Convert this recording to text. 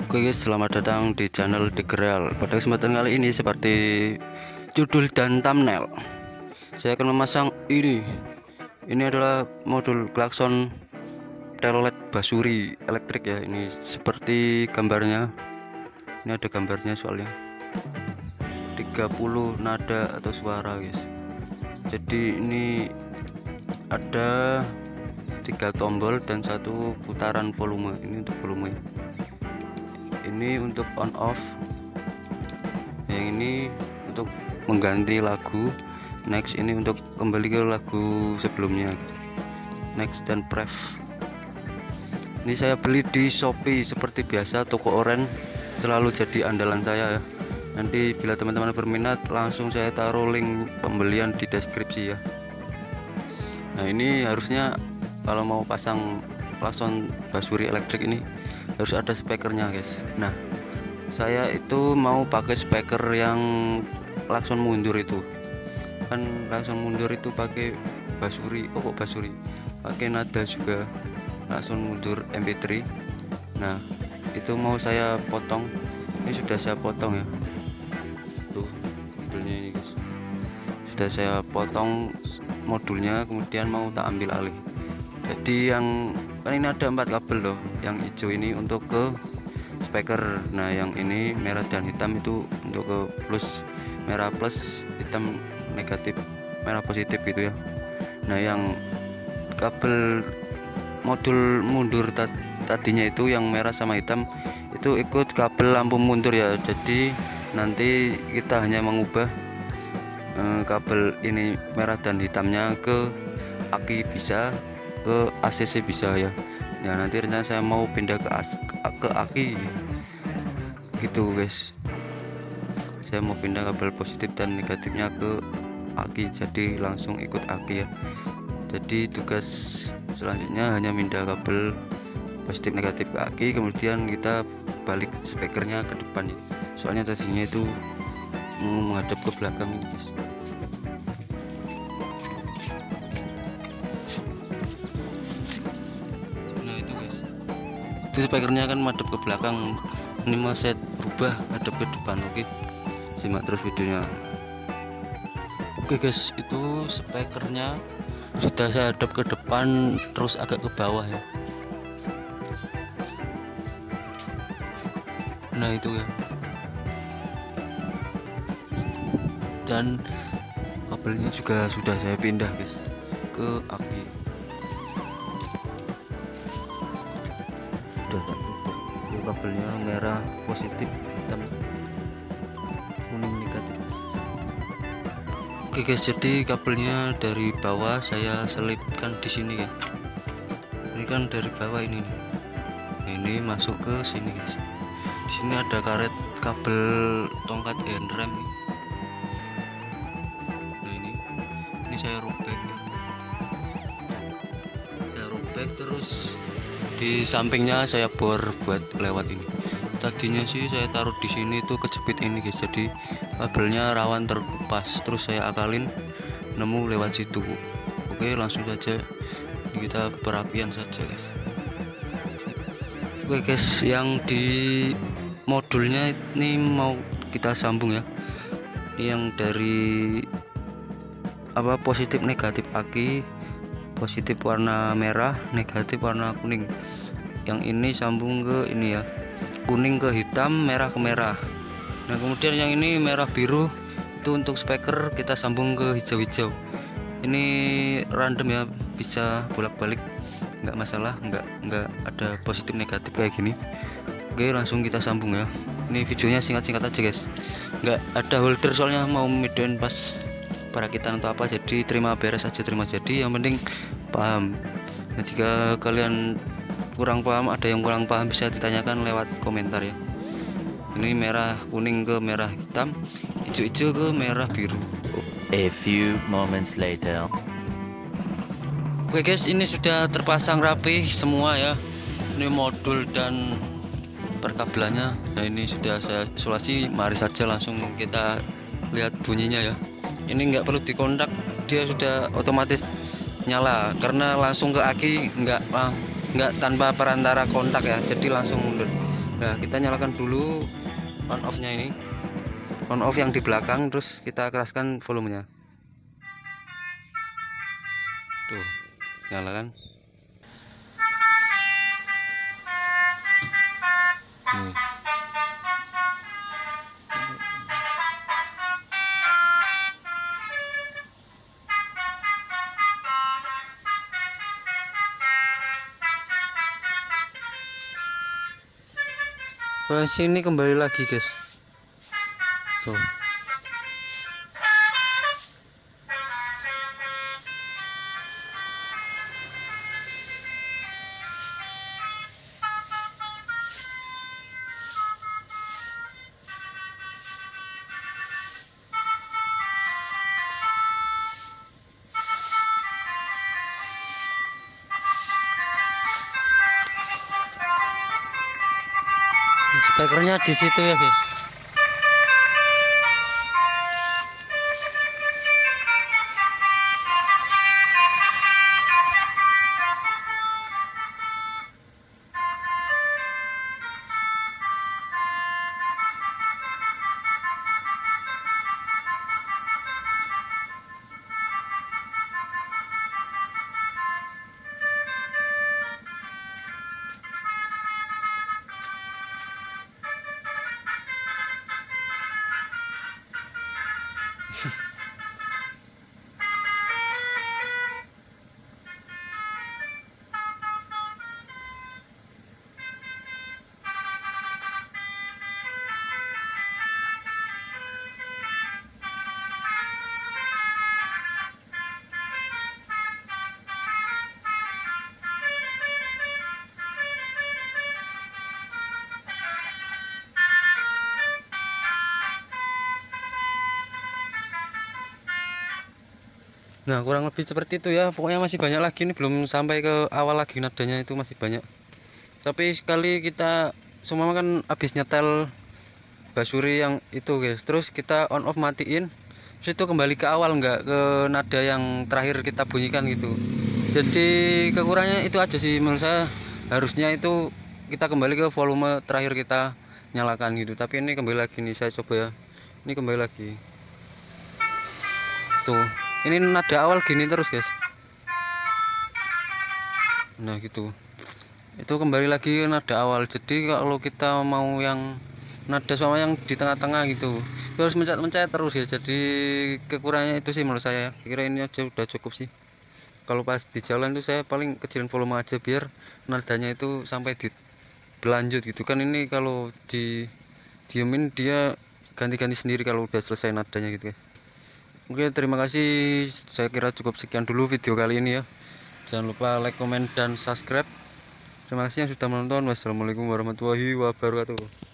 Oke guys, selamat datang di channel Degrel. Pada kesempatan kali ini seperti judul dan thumbnail, saya akan memasang ini. Ini adalah modul klakson telolet basuri elektrik ya. Ini seperti gambarnya. Ini ada gambarnya soalnya 30 nada atau suara guys. Jadi ini ada 3 tombol dan 1 putaran volume. Ini untuk volume. Ini untuk on off, yang ini untuk mengganti lagu, next ini untuk kembali ke lagu sebelumnya, next dan pref. Ini saya beli di Shopee seperti biasa, toko oren selalu jadi andalan saya ya. Nanti bila teman-teman berminat langsung saya taruh link pembelian di deskripsi ya. Nah ini harusnya kalau mau pasang klakson basuri elektrik ini harus ada speakernya guys. Nah saya itu mau pakai speaker yang klakson mundur itu kan, klakson mundur itu pakai basuri, pokok basuri, pakai nada juga klakson mundur MP3. Nah itu mau saya potong, ini sudah saya potong ya, tuh modelnya ini guys, sudah saya potong modulnya, kemudian mau tak ambil alih. Jadi yang kan ini ada 4 kabel loh, yang hijau ini untuk ke speaker, nah yang ini merah dan hitam itu untuk ke plus, merah plus, hitam negatif, merah positif gitu ya. Nah yang kabel modul mundur tadinya itu yang merah sama hitam itu ikut kabel lampu mundur ya. Jadi nanti kita hanya mengubah kabel ini merah dan hitamnya ke aki bisa, ke ACC bisa ya. Nah nanti rencana saya mau pindah ke aki gitu guys. Saya mau pindah kabel positif dan negatifnya ke aki, jadi langsung ikut aki ya. Jadi tugas selanjutnya hanya pindah kabel positif negatif ke aki, kemudian kita balik speakernya ke depan ya. Soalnya tadinya itu menghadap ke belakang ini guys. Itu speakernya kan madep ke belakang, ini mau saya rubah hadap ke depan. Oke, simak terus videonya. Oke guys, itu speakernya sudah saya hadap ke depan terus agak ke bawah ya. Nah itu ya, dan kabelnya juga sudah saya pindah guys ke aki. Sudah tak tutup, itu kabelnya merah positif, hitam kuning negatif. Oke guys, jadi kabelnya dari bawah saya selipkan di sini ya. Ini kan dari bawah ini nih. Nah, ini masuk ke sini guys. Di sini ada karet kabel tongkat handrem. Nah ini saya robek ya. Saya robek terus di sampingnya saya bor buat lewat ini. Tadinya sih saya taruh di sini tuh kejepit ini guys, jadi kabelnya rawan terkupas. Terus saya akalin nemu lewat situ. Oke, langsung saja kita perapian saja guys. Oke guys, yang di modulnya ini mau kita sambung ya. Ini yang dari apa, positif negatif aki, positif warna merah, negatif warna kuning. Yang ini sambung ke ini ya, kuning ke hitam, merah ke merah. Nah kemudian yang ini merah biru itu untuk speaker, kita sambung ke hijau-hijau. Ini random ya, bisa bolak-balik, nggak masalah, nggak ada positif negatif kayak gini. Oke, langsung kita sambung ya. Ini videonya singkat-singkat aja guys, nggak ada holder soalnya mau midoin pas perakitan atau apa, jadi terima beres aja, terima jadi, yang penting paham. Nah, jika kalian kurang paham, ada yang kurang paham, bisa ditanyakan lewat komentar ya. Ini merah kuning ke merah hitam, hijau-hijau ke merah biru. A few moments later. Oke guys, ini sudah terpasang rapi semua ya. Ini modul dan perkabelannya. Nah ini sudah saya isolasi, mari saja langsung kita lihat bunyinya ya. Ini nggak perlu dikontak, dia sudah otomatis nyala karena langsung ke aki, nggak tanpa perantara kontak ya, jadi langsung mundur. Nah, kita nyalakan dulu on off nya ini, on off yang di belakang, terus kita keraskan volumenya. Tuh, nyalakan. Nih. Terus sini kembali lagi guys. Tuh. Speakernya di situ ya guys. Nah, kurang lebih seperti itu ya. Pokoknya masih banyak lagi nih, belum sampai ke awal lagi nadanya, itu masih banyak. Tapi sekali kita semua kan habis nyetel basuri yang itu guys, terus kita on off matiin, terus itu kembali ke awal, nggak ke nada yang terakhir kita bunyikan gitu. Jadi kekurangannya itu aja sih menurut saya. Harusnya itu kita kembali ke volume terakhir kita nyalakan gitu. Tapi ini kembali lagi nih, saya coba ya. Ini kembali lagi. Tuh. Ini nada awal gini terus guys. Nah gitu, itu kembali lagi ke nada awal. Jadi kalau kita mau yang nada sama yang di tengah-tengah gitu, harus mencet-mencet terus ya. Jadi kekurangannya itu sih menurut saya. Kira ini aja udah cukup sih. Kalau pas di jalan tuh saya paling kecilin volume aja biar nadanya itu sampai di berlanjut gitu kan. Ini kalau di diemin dia ganti-ganti sendiri kalau udah selesai nadanya gitu ya. Oke, terima kasih. Saya kira cukup sekian dulu video kali ini ya. Jangan lupa like, comment, dan subscribe. Terima kasih yang sudah menonton. Wassalamualaikum warahmatullahi wabarakatuh.